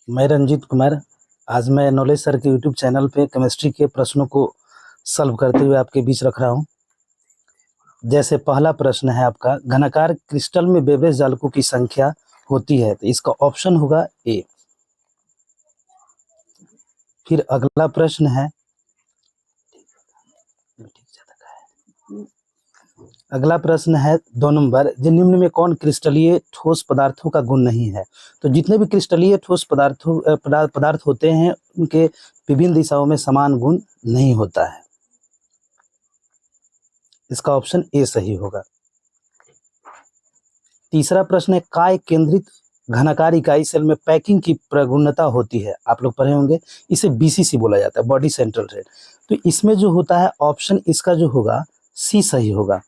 मैं रंजीत कुमार। आज मैं नॉलेज सर के यूट्यूब चैनल पे केमिस्ट्री के प्रश्नों को सॉल्व करते हुए आपके बीच रख रहा हूँ। जैसे पहला प्रश्न है आपका, घनाकार क्रिस्टल में बेवरेज जालकों की संख्या होती है, तो इसका ऑप्शन होगा ए। फिर अगला प्रश्न है, अगला प्रश्न है 2 नंबर, निम्न में कौन क्रिस्टलीय ठोस पदार्थों का गुण नहीं है। तो जितने भी क्रिस्टलीय ठोस पदार्थ होते हैं उनके विभिन्न दिशाओं में समान गुण नहीं होता है। इसका ऑप्शन ए सही होगा। तीसरा प्रश्न है, काय केंद्रित घनाकार इकाई सेल में पैकिंग की प्रगुणता होती है। आप लोग पढ़े होंगे, इसे बीसीसी बोला जाता है, बॉडी सेंट्रल रेट। तो इसमें जो होता है ऑप्शन इसका जो होगा सी सही होगा।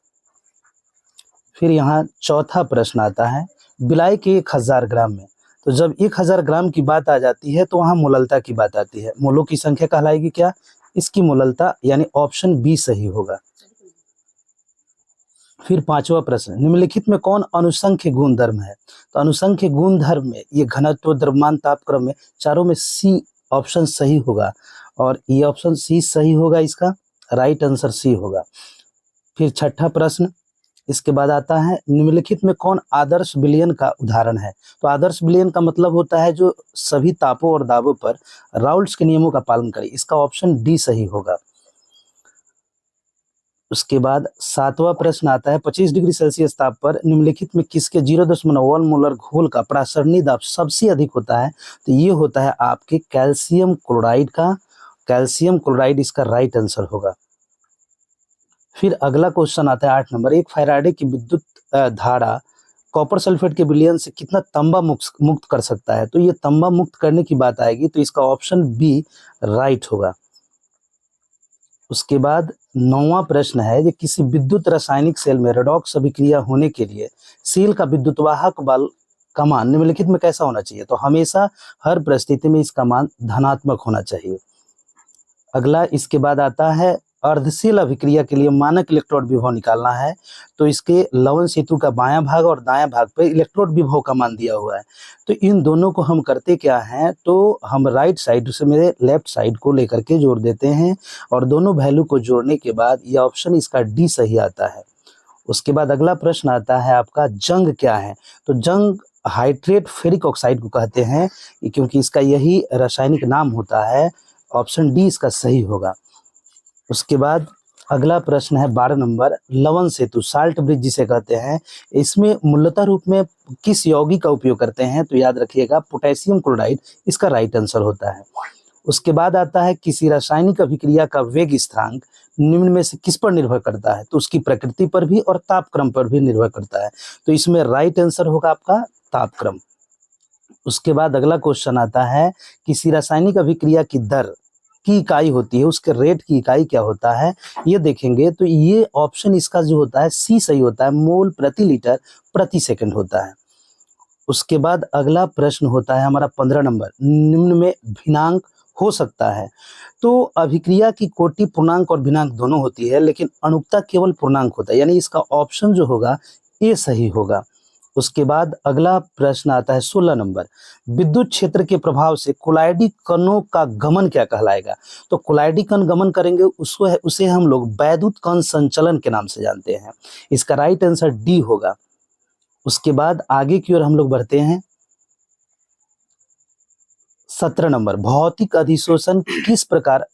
फिर यहाँ चौथा प्रश्न आता है, बिलाई के 1000 ग्राम में, तो जब 1000 ग्राम की बात आ जाती है तो वहाँ मोललता की बात आती है। मोलों की संख्या कहलाएगी क्या, इसकी मोललता, यानी ऑप्शन बी सही होगा। फिर पांचवा प्रश्न, निम्नलिखित में कौन अनुसंख्य गुणधर्म है। तो अनुसंख्य गुणधर्म में ये घनत्व, द्रव्यमान, तापक्रम में चारों में सी ऑप्शन सही होगा, और ये ऑप्शन सी सही होगा, इसका राइट आंसर सी होगा। फिर छठा प्रश्न, इसके बाद आता है, निम्नलिखित में कौन आदर्श विलयन का उदाहरण है। तो आदर्श विलयन का मतलब होता है जो सभी तापों और दाबों पर राउल्ट्स के नियमों का पालन करे। इसका ऑप्शन डी सही होगा। उसके बाद सातवां प्रश्न आता है, 25 डिग्री सेल्सियस ताप पर निम्नलिखित में किसके 0.1 मोलर घोल का प्रासरणी दाब सबसे अधिक होता है। तो ये होता है आपके कैल्शियम क्लोराइड का। कैल्शियम क्लोराइड इसका राइट आंसर होगा। फिर अगला क्वेश्चन आता है 8 नंबर, एक फैराडे की विद्युत धारा कॉपर सल्फेट के विलयन से कितना तांबा मुक्त कर सकता है। तो ये तांबा मुक्त करने की बात आएगी, तो इसका ऑप्शन बी राइट होगा। उसके बाद 9वां प्रश्न है, कि किसी विद्युत रासायनिक सेल में रेडॉक्स अभिक्रिया होने के लिए सेल का विद्युतवाहक बल का मान निम्नलिखित में कैसा होना चाहिए। तो हमेशा हर परिस्थिति में इसका मान धनात्मक होना चाहिए। अगला इसके बाद आता है, अर्धशील अभिक्रिया के लिए मानक इलेक्ट्रोड विभव निकालना है। तो इसके लवण सेतु का बायां भाग और दायां भाग पे इलेक्ट्रोड विभव का मान दिया हुआ है। तो इन दोनों को हम करते क्या हैं, तो हम राइट साइड से मेरे लेफ्ट साइड को लेकर के जोड़ देते हैं, और दोनों वैल्यू को जोड़ने के बाद ये ऑप्शन इसका डी सही आता है। उसके बाद अगला प्रश्न आता है आपका, जंग क्या है। तो जंग हाइड्रेट फेरिक ऑक्साइड को कहते हैं, क्योंकि इसका यही रासायनिक नाम होता है। ऑप्शन डी इसका सही होगा। उसके बाद अगला प्रश्न है 12 नंबर, लवण सेतु, साल्ट ब्रिज जिसे कहते हैं, इसमें मूलतः रूप में किस यौगिक का उपयोग करते हैं। तो याद रखिएगा, पोटेशियम क्लोराइड इसका राइट आंसर होता है। उसके बाद आता है, किसी रासायनिक अभिक्रिया का वेग स्थिरांक निम्न में से किस पर निर्भर करता है। तो उसकी प्रकृति पर भी और तापक्रम पर भी निर्भर करता है। तो इसमें राइट आंसर होगा आपका तापक्रम। उसके बाद अगला क्वेश्चन आता है, किसी रासायनिक अभिक्रिया की दर की इकाई होती है, उसके रेट की इकाई क्या होता है, ये देखेंगे। तो ये ऑप्शन इसका जो होता है सी सही होता है, मोल प्रति लीटर प्रति सेकंड होता है। उसके बाद अगला प्रश्न होता है हमारा 15 नंबर, निम्न में भिन्नांक हो सकता है। तो अभिक्रिया की कोटि पूर्णांक और भिन्नांक दोनों होती है, लेकिन अणुकता केवल पूर्णांक होता है, यानी इसका ऑप्शन जो होगा ये सही होगा। उसके बाद अगला प्रश्न आता है 16 नंबर, विद्युत क्षेत्र के प्रभाव से कोलाइडी कणों का गमन क्या कहलाएगा। तो कोलाइडी कण गमन करेंगे उसे हम लोग वैद्युत कण संचलन के नाम से जानते हैं। इसका राइट आंसर डी होगा। उसके बाद आगे की ओर हम लोग बढ़ते हैं। 17 नंबर, भौतिक अधिशोषण किस प्रकार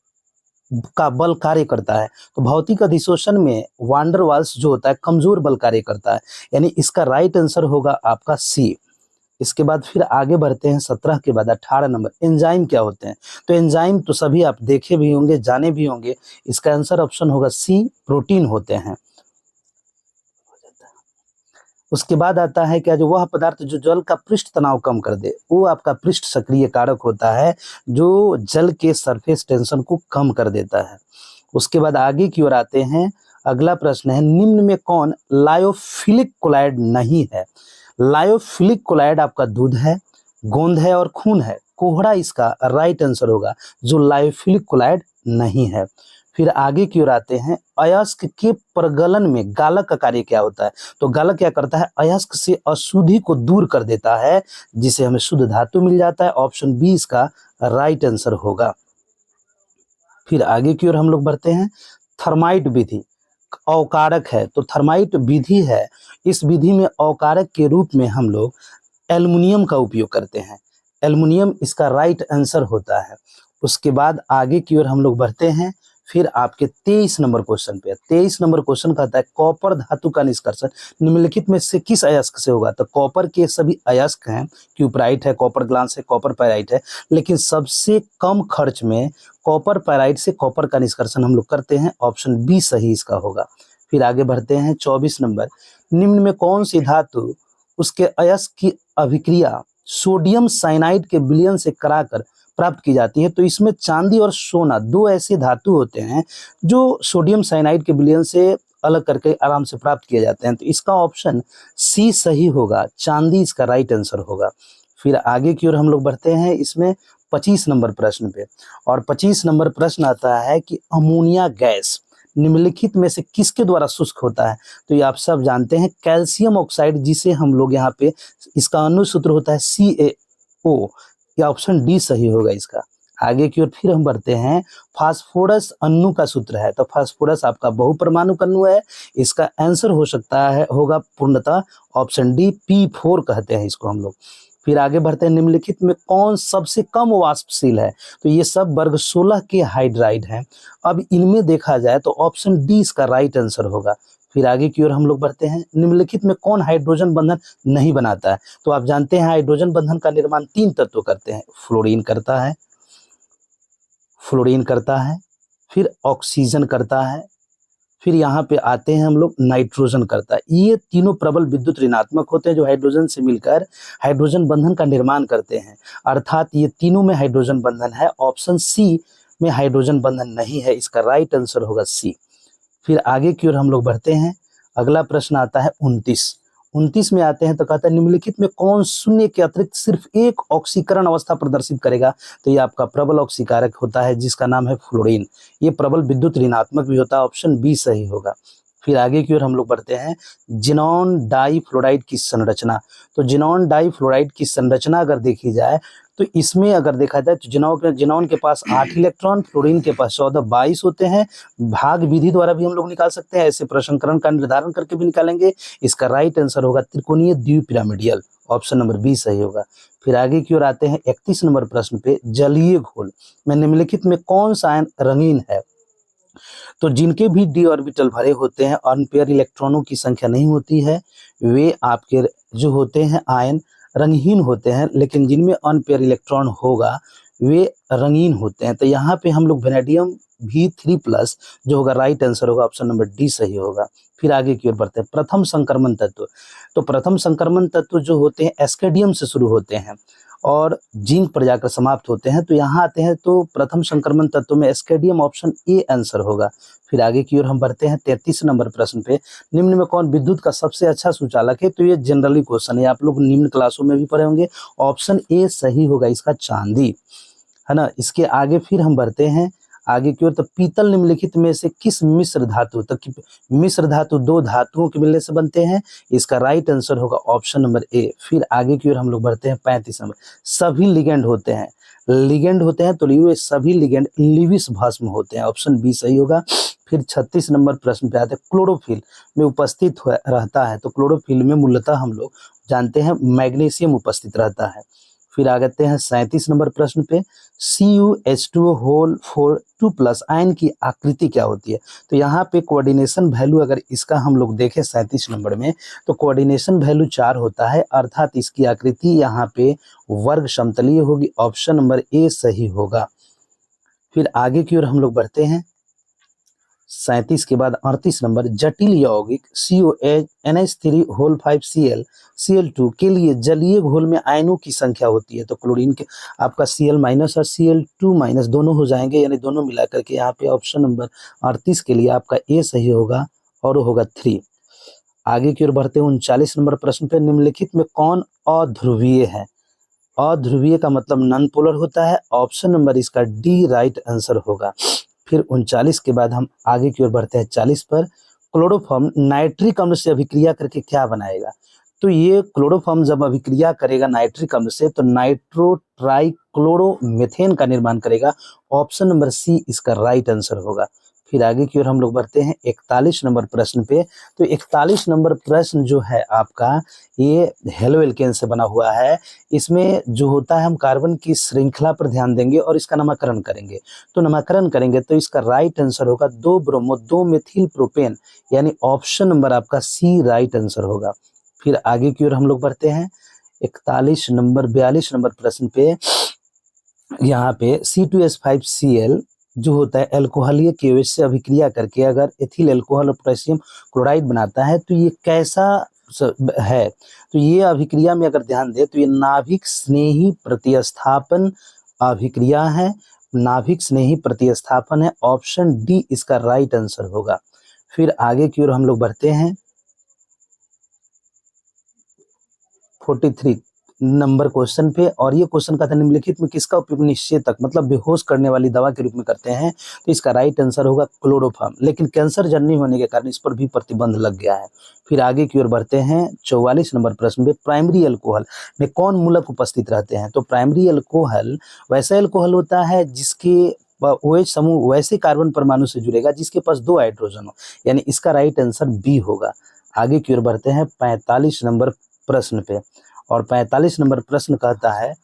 का बल कार्य करता है। तो भौतिक अधिशोषण में वांडर वाल्स जो होता है कमजोर बल कार्य करता है, यानी इसका राइट आंसर होगा आपका सी। इसके बाद फिर आगे बढ़ते हैं 17 के बाद 18 नंबर, एंजाइम क्या होते हैं। तो एंजाइम तो सभी आप देखे भी होंगे, जाने भी होंगे। इसका आंसर ऑप्शन होगा सी, प्रोटीन होते हैं। उसके बाद आता है क्या, जो वह पदार्थ जो जल का पृष्ठ तनाव कम कर दे, वो आपका पृष्ठ सक्रिय कारक होता है, जो जल के सरफेस टेंशन को कम कर देता है। उसके बाद आगे की ओर आते हैं। अगला प्रश्न है, निम्न में कौन लायोफिलिक कोलाइड नहीं है। लायोफिलिक कोलाइड आपका दूध है, गोंद है और खून है। कोहड़ा इसका राइट आंसर होगा, जो लायोफिलिक कोलाइड नहीं है। फिर आगे की ओर आते हैं, अयस्क के प्रगलन में गालक का कार्य क्या होता है? तो गालक क्या करता है? अयस्क से अशुद्धि को दूर कर देता है, जिससे हमें शुद्ध धातु मिल जाता है। ऑप्शन बी इसका राइट आंसर होगा। फिर आगे की ओर हम लोग बढ़ते हैं, थर्माइट विधि अवकारक है, तो थर्माइट विधि है, इस विधि में अवकारक के रूप में हम लोग एल्युमिनियम का उपयोग करते हैं। एल्युमिनियम इसका राइट आंसर होता है। उसके बाद आगे की ओर हम लोग बढ़ते हैं, फिर आपके 23 नंबर क्वेश्चन पे। 23 नंबर क्वेश्चन कहता है, कॉपर धातु का निष्कर्षण निम्नलिखित में से किस अयस्क से होगा? तो कॉपर के सभी अयस्क हैं, क्यूपराइट है, कॉपर ग्लास है, कॉपर पायराइट है, लेकिन सबसे कम खर्च में कॉपर पायराइट से कॉपर का निष्कर्षण हम लोग करते हैं। ऑप्शन बी सही इसका होगा। फिर आगे बढ़ते हैं, 24 नंबर, निम्न में कौन सी धातु उसके अयस्क की अभिक्रिया सोडियम साइनाइड के विलयन से कराकर प्राप्त की जाती है? तो इसमें चांदी और सोना दो ऐसे धातु होते हैं जो सोडियम साइनाइड के विलयन से अलग करके आराम से प्राप्त किए जाते हैं। तो इसका ऑप्शन सी सही होगा, चांदी इसका राइट आंसर होगा। फिर आगे की ओर हम लोग बढ़ते हैं, इसमें 25 नंबर प्रश्न पे, और 25 नंबर प्रश्न आता है कि अमोनिया गैस निम्नलिखित में से किसके द्वारा शुष्क होता है? तो ये आप सब जानते हैं, कैल्शियम ऑक्साइड, जिसे हम लोग यहाँ पे इसका अनुसूत्र होता है CaO। या ऑप्शन डी सही होगा इसका। आगे की ओर फिर हम बढ़ते हैं, फास्फोरस अणु का सूत्र है, तो फास्फोरस आपका बहुपरमाणु अणु है, इसका आंसर हो सकता है होगा पूर्णतः ऑप्शन डी P4 कहते हैं इसको हम लोग। फिर आगे बढ़ते हैं, निम्नलिखित में कौन सबसे कम वाष्पशील है? तो ये सब वर्ग 16 के हाइड्राइड हैं। अब इनमें देखा जाए तो ऑप्शन डी इसका राइट आंसर होगा। फिर आगे की ओर हम लोग बढ़ते हैं, निम्नलिखित में कौन हाइड्रोजन बंधन नहीं बनाता है? तो आप जानते हैं हाइड्रोजन बंधन का निर्माण 3 तत्व करते हैं, फ्लोरीन करता है, फिर ऑक्सीजन करता है, फिर यहाँ पे आते हैं हम लोग नाइट्रोजन करता है। ये तीनों प्रबल विद्युत ऋणात्मक होते हैं जो हाइड्रोजन से मिलकर हाइड्रोजन बंधन का निर्माण करते हैं, अर्थात ये तीनों में हाइड्रोजन बंधन है। ऑप्शन सी में हाइड्रोजन बंधन नहीं है, इसका राइट आंसर होगा सी। फिर आगे की ओर हम लोग बढ़ते हैं, अगला प्रश्न आता है 29 में आते हैं, तो कहता है निम्नलिखित में कौन शून्य के अतिरिक्त सिर्फ एक ऑक्सीकरण अवस्था प्रदर्शित करेगा? तो ये आपका प्रबल ऑक्सीकारक होता है जिसका नाम है फ्लोरीन। ये प्रबल विद्युत ऋणात्मक भी होता है, ऑप्शन बी सही होगा। फिर आगे की ओर हम लोग बढ़ते हैं, जिनॉन डाइफ्लोराइड की संरचना। तो जिनॉन डाइफ्लोराइड की संरचना अगर देखी जाए तो इसमें अगर देखा जाए तो जिनॉन के पास 8 इलेक्ट्रॉन, फ्लोरीन के पास 14, 22 होते हैं। भाग विधि द्वारा भी हम लोग निकाल सकते हैं, ऐसे प्रसंकरण का निर्धारण करके भी निकालेंगे। इसका राइट आंसर होगा त्रिकोणीय द्विपिरामिडियल, ऑप्शन नंबर बी सही होगा। फिर आगे की ओर आते हैं 31 नंबर प्रश्न पे, जलीय घोल में निम्नलिखित में कौन सा आयन रंगीन है? तो जिनके भी डी ऑर्बिटल भरे होते हैं, अनपेयर इलेक्ट्रॉनों की संख्या नहीं होती है, वे आपके जो होते हैं आयन रंगहीन होते हैं, लेकिन जिनमें अनपेयर इलेक्ट्रॉन होगा वे रंगीन होते हैं। तो यहाँ पे हम लोग वेनेडियम V3+ जो होगा राइट आंसर होगा, ऑप्शन नंबर डी सही होगा। फिर आगे की ओर बढ़ते हैं, प्रथम संक्रमण तत्व। तो प्रथम संक्रमण तत्व जो होते हैं एस्केडियम से शुरू होते हैं और जिंक पर जाकर समाप्त होते हैं। तो यहाँ आते हैं तो प्रथम संक्रमण तत्व में एस्केडियम, ऑप्शन ए आंसर होगा। फिर आगे की ओर हम बढ़ते हैं 33 नंबर प्रश्न पे, निम्न में कौन विद्युत का सबसे अच्छा सुचालक है? तो ये जनरली क्वेश्चन है, आप लोग निम्न क्लासों में भी पढ़े होंगे, ऑप्शन ए सही होगा इसका, चांदी है ना। इसके आगे फिर हम बढ़ते हैं आगे की ओर, तो पीतल निम्नलिखित में से किस मिश्र धातु, तो मिश्र धातु 2 धातुओं के मिलने से बनते हैं, इसका राइट आंसर होगा ऑप्शन नंबर ए। फिर आगे की ओर हम लोग बढ़ते हैं 35 नंबर, सभी लिगेंड होते हैं, तो ये सभी लिगेंड लिविस भस्म होते हैं, ऑप्शन बी सही होगा। फिर 36 नंबर प्रश्न पे आते हैं, क्लोरोफिल में उपस्थित रहता है, तो क्लोरोफिल में मूलतः हम लोग जानते हैं मैग्नीशियम उपस्थित रहता है। फिर आते हैं 37 नंबर प्रश्न पे, CuH2 आयन की आकृति क्या होती है? तो यहाँ पे कोऑर्डिनेशन वैल्यू अगर इसका हम लोग देखें 37 नंबर में, तो कोऑर्डिनेशन वैल्यू 4 होता है, अर्थात इसकी आकृति यहाँ पे वर्ग समतलीय होगी, ऑप्शन नंबर ए सही होगा। फिर आगे की ओर हम लोग बढ़ते हैं, 37 के बाद 38 नंबर, जटिल यौगिक CONH3 के लिए जलीय घोल में आयनों की संख्या होती है। तो क्लोरीन के आपका Cl- और Cl2- दोनों हो जाएंगे, यानी दोनों मिला करके यहाँ पे ऑप्शन नंबर 38 के लिए आपका ए सही होगा और वो होगा 3। आगे की ओर बढ़ते हैं 39 नंबर प्रश्न पे, निम्नलिखित में कौन अध्रुवीय है? अध्रुवीय का मतलब नॉन पोलर होता है, ऑप्शन नंबर इसका डी राइट आंसर होगा। फिर 39 के बाद हम आगे की ओर बढ़ते हैं 40 पर। क्लोरोफॉर्म नाइट्रिक अम्ल से अभिक्रिया करके क्या बनाएगा? तो ये क्लोरोफॉर्म जब अभिक्रिया करेगा नाइट्रिक अम्ल से तो नाइट्रो ट्राइक्लोरोमीथेन का निर्माण करेगा। ऑप्शन नंबर सी इसका राइट आंसर होगा। फिर आगे की ओर हम लोग बढ़ते हैं 41 नंबर प्रश्न पे। तो 41 नंबर प्रश्न जो है आपका ये हेलो एल्केन से बना हुआ है। इसमें जो होता है हम कार्बन की श्रृंखला पर ध्यान देंगे और इसका नामकरण करेंगे। तो नामकरण करेंगे तो इसका राइट आंसर होगा 2 ब्रोमो 2 मेथिल प्रोपेन, यानी ऑप्शन नंबर आपका सी राइट आंसर होगा। फिर आगे की ओर हम लोग बढ़ते हैं 42 नंबर प्रश्न पे। यहाँ पे C2H5Cl जो होता है अल्कोहलीय KOH से अभिक्रिया करके अगर एथिल अल्कोहल और पोटेशियम क्लोराइड बनाता है तो ये कैसा है? तो ये अभिक्रिया में अगर ध्यान दे तो ये नाभिक स्नेही प्रतिस्थापन अभिक्रिया है। नाभिक स्नेही प्रतिस्थापन है। ऑप्शन डी इसका राइट आंसर होगा। फिर आगे की ओर हम लोग बढ़ते हैं 43 नंबर क्वेश्चन पे, और ये क्वेश्चन का था निम्नलिखित में किसका उपयोग निश्चेतक मतलब बेहोश करने वाली दवा के रूप में करते हैं? तो इसका राइट आंसर होगा क्लोरोफॉर्म, लेकिन कैंसर जन्य होने के कारण इस पर भी प्रतिबंध लग गया है। फिर आगे की ओर बढ़ते हैं 44 नंबर प्रश्न पे। प्राइमरी अल्कोहल में कौन मूलक उपस्थित रहते हैं? तो प्राइमरी अल्कोहल वैसा अल्कोहल होता है जिसके OH समूह वैसे कार्बन परमाणु से जुड़ेगा जिसके पास 2 हाइड्रोजन हो, यानी इसका राइट आंसर बी होगा। आगे की ओर बढ़ते हैं 45 नंबर प्रश्न पे, और 45 नंबर प्रश्न कहता है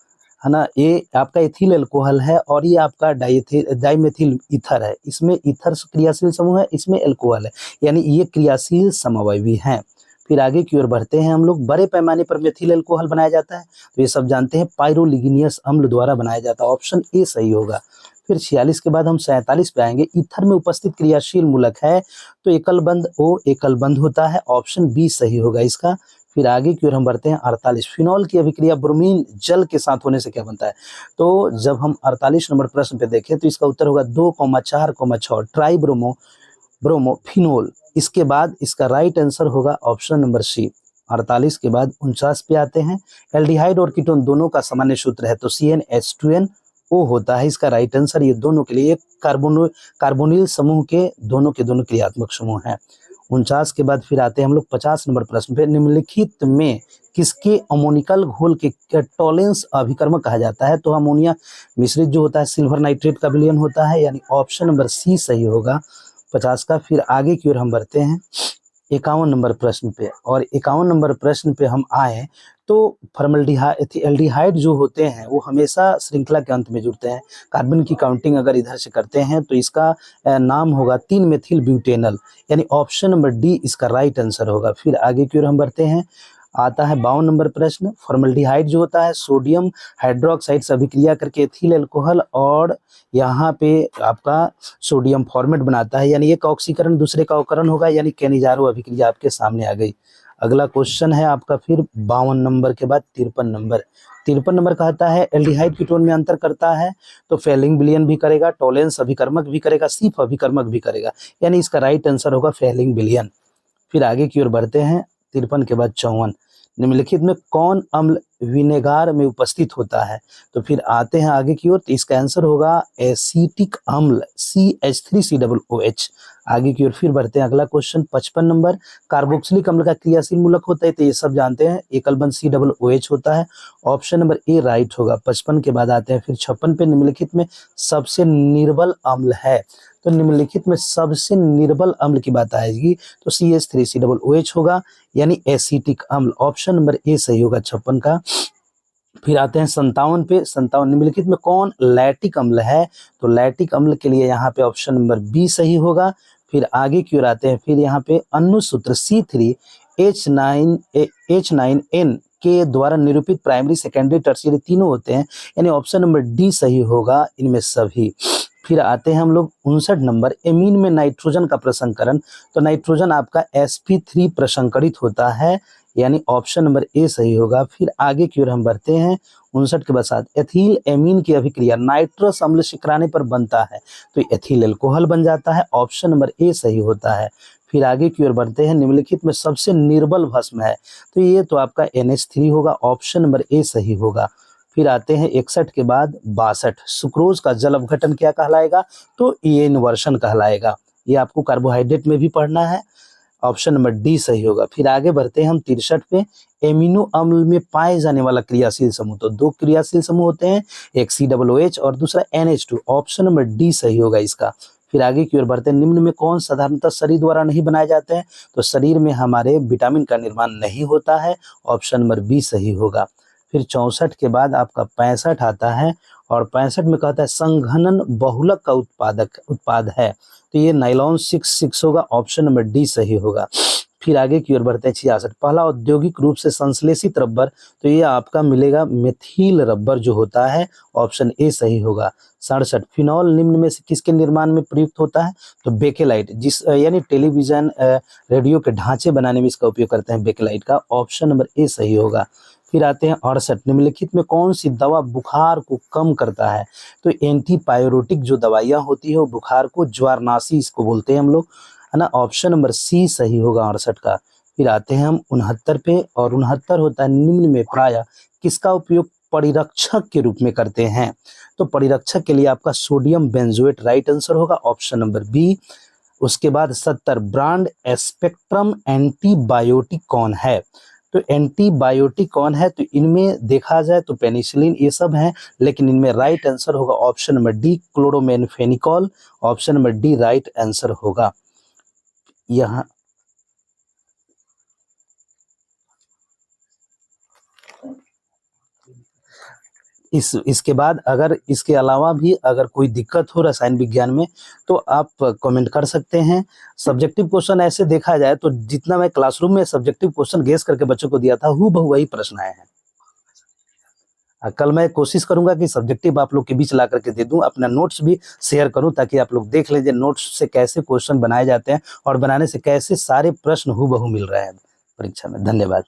ना, ये आपका एथिल अल्कोहल है और ये आपका डाइमेथिल ईथर है। इसमें ईथर क्रियाशील समूह है, इसमें अल्कोहल है, यानी ये क्रियाशील समअवयवी हैं। फिर आगे की ओर बढ़ते हैं हम लोग। बड़े पैमाने पर मेथिल अल्कोहल बनाया जाता है तो ये सब जानते हैं पाइरोलिग्नियस अम्ल द्वारा बनाया जाता है। ऑप्शन ए सही होगा। फिर 46 के बाद हम 47 पे आएंगे। ईथर में उपस्थित क्रियाशील मूलक है तो एकल बंध O एकल बंध होता है। ऑप्शन बी सही होगा इसका। फिर आगे की ओर हम बढ़ते हैं 48। फिनॉल की अभिक्रिया ब्रोमीन जल के साथ होने से क्या बनता है? तो जब हम 48 नंबर प्रश्न पे देखें तो इसका उत्तर होगा 2,4,6 ट्राई ब्रोमो फिनोल। इसके बाद इसका राइट आंसर होगा ऑप्शन नंबर सी। 48 के बाद 49 पे आते हैं। एल्डिहाइड और कीटोन दोनों का सामान्य सूत्र है तो CnH2nO होता है इसका राइट आंसर। ये दोनों के लिए कार्बोनिल समूह के दोनों क्रियात्मक समूह हैं। 49 के बाद फिर आते हैं हम लोग 50 नंबर प्रश्न पे। निम्नलिखित में किसके अमोनिकल घोल के टॉलेंस अभिकर्मक कहा जाता है? तो अमोनिया मिश्रित जो होता है सिल्वर नाइट्रेट का विलयन होता है, यानी ऑप्शन नंबर सी सही होगा 50 का। फिर आगे की ओर हम बढ़ते हैं 51 नंबर प्रश्न पे, और 51 नंबर प्रश्न पे हम आए तो एल्डिहाइड जो होते हैं वो हमेशा श्रृंखला के अंत में जुड़ते हैं। कार्बन की काउंटिंग अगर इधर से करते हैं तो इसका नाम होगा 3 मेथिल ब्यूटेनल, यानी ऑप्शन नंबर डी इसका राइट आंसर होगा। फिर आगे की ओर हम बढ़ते हैं। आता है 52 नंबर प्रश्न। फॉर्मल्डिहाइड जो होता है सोडियम हाइड्रोक्साइड से अभिक्रिया करके एथिल अल्कोहल और यहाँ पे आपका सोडियम फॉर्मेट बनाता है, यानी एक ऑक्सीकरण दूसरे का अवकरण होगा, यानी केनिजारो अभिक्रिया आपके सामने आ गई। अगला क्वेश्चन है आपका फिर 52 नंबर के बाद 53 नंबर कहता है एल्डिहाइड कीटोन में अंतर करता है तो फेलिंग विलयन भी करेगा, टॉलेंस अभिकर्मक भी करेगा, सिफ अभिकर्मक भी करेगा, यानी इसका राइट आंसर होगा फेलिंग विलयन। फिर आगे की ओर बढ़ते हैं 53 के बाद 54। निम्नलिखित में कौन अम्ल विनेगार में उपस्थित होता है? तो फिर आते हैं आगे की ओर, तो इसका आंसर होगा एसिटिक अम्ल CH3COOH। आगे की ओर फिर बढ़ते हैं। अगला क्वेश्चन 55 नंबर। कार्बोक्सिलिक अम्ल का क्रियाशील मूलक होता है तो ये सब जानते हैं एकल बंध COOH होता है। ऑप्शन नंबर ए राइट होगा। 55 के बाद आते हैं फिर 56 पे। निम्नलिखित में सबसे निर्बल अम्ल है, तो निम्नलिखित में सबसे निर्बल अम्ल की बात आएगी तो CH3COOH होगा, यानी एसिटिक अम्ल। ऑप्शन नंबर ए सही होगा 56 का। फिर आते हैं 57 पे। 57 निम्नलिखित में कौन लैक्टिक अम्ल है? तो लैक्टिक अम्ल के लिए यहाँ पे ऑप्शन नंबर बी सही होगा। फिर आगे की ओर आते हैं। फिर यहाँ पे अनुसूत्र C3H9N के द्वारा निरूपित प्राइमरी सेकेंडरी टर्शियरी तीनों होते हैं, यानी ऑप्शन नंबर डी सही होगा इनमें सभी। फिर आते हैं हम लोग 59 नंबर। एमीन में नाइट्रोजन का प्रसंकरण, तो नाइट्रोजन आपका sp3 प्रसंकरित होता है, यानी ऑप्शन नंबर ए सही होगा। फिर आगे की ओर हम बढ़ते हैं 59 के बाद एथिल एमीन की अभिक्रिया नाइट्रस अम्ल सिकुड़ाने पर बनता है तो एथिल अल्कोहल बन जाता है। ऑप्शन नंबर ए सही होता है। फिर आगे की ओर बढ़ते हैं। निम्नलिखित में सबसे निर्बल भस्म है, तो ये तो आपका NH3 होगा। ऑप्शन नंबर ए सही होगा। फिर आते हैं 61 के बाद 62, सुक्रोज का जल अपघटन क्या कहलाएगा, तो ये इन्वर्शन कहलाएगा। ये आपको कार्बोहाइड्रेट में भी पढ़ना है, ऑप्शन नंबर डी सही होगा। फिर आगे बढ़ते हैं हम 63 पे, एमिनो अम्ल में पाए जाने वाला क्रियाशील समूह, तो दो क्रियाशील समूह होते हैं, एक COOH और दूसरा NH2, ऑप्शन नंबर डी सही होगा इसका। फिर आगे की ओर बढ़ते हैं, निम्न में कौन साधारणतः शरीर द्वारा नहीं बनाए जाते हैं, तो शरीर में हमारे विटामिन का निर्माण नहीं होता है, ऑप्शन नंबर बी सही होगा। फिर 64 के बाद आपका 65 आता है, और 65 में कहता है संघनन बहुलक का उत्पाद है, तो ये नाइलॉन 66 होगा, ऑप्शन नंबर डी सही होगा। फिर आगे की ओर बढ़ते हैं 66, पहला औद्योगिक रूप से संश्लेषित रबर, तो ये आपका मिलेगा मेथिल रबर जो होता है, ऑप्शन ए सही होगा। 67, फिनॉल निम्न में से किसके निर्माण में प्रयुक्त होता है, तो बेकेलाइट, जिस यानी टेलीविजन रेडियो के ढांचे बनाने में इसका उपयोग करते हैं बेकेलाइट का, ऑप्शन नंबर ए सही होगा। फिर आते हैं 68, निम्नलिखित में कौन सी दवा बुखार को कम करता है, तो एंटीपायरोटिक जो दवाइयाँ होती है वो बुखार को, ज्वारनाशी इसको बोलते हैं हम लोग, है ना, ऑप्शन नंबर सी सही होगा 68 का। फिर आते हैं हम 69 पे, और 69 होता है निम्न में प्रायः किसका उपयोग परिरक्षक के रूप में करते हैं, तो परिरक्षक के लिए आपका सोडियम बेंजोएट राइट आंसर होगा, ऑप्शन नंबर बी। उसके बाद 70, ब्रॉड स्पेक्ट्रम एंटीबायोटिक कौन है, तो एंटीबायोटिक कौन है, तो इनमें देखा जाए तो पेनिसिलिन ये सब हैं, लेकिन इनमें राइट आंसर होगा option number D, chloramphenicol, option number D right answer होगा। यहाँ इसके बाद अगर इसके अलावा भी अगर कोई दिक्कत हो रसायन विज्ञान में तो आप कमेंट कर सकते हैं। सब्जेक्टिव क्वेश्चन ऐसे देखा जाए तो जितना मैं क्लासरूम में सब्जेक्टिव क्वेश्चन गेस करके बच्चों को दिया था हूबहू वही प्रश्न आए हैं। कल मैं कोशिश करूंगा कि सब्जेक्टिव आप लोग के बीच ला करके दे दूं, अपना नोट्स भी शेयर करूं ताकि आप लोग देख लीजिए नोट्स से कैसे क्वेश्चन बनाए जाते हैं और बनाने से कैसे सारे प्रश्न हूबहू मिल रहे हैं परीक्षा में। धन्यवाद।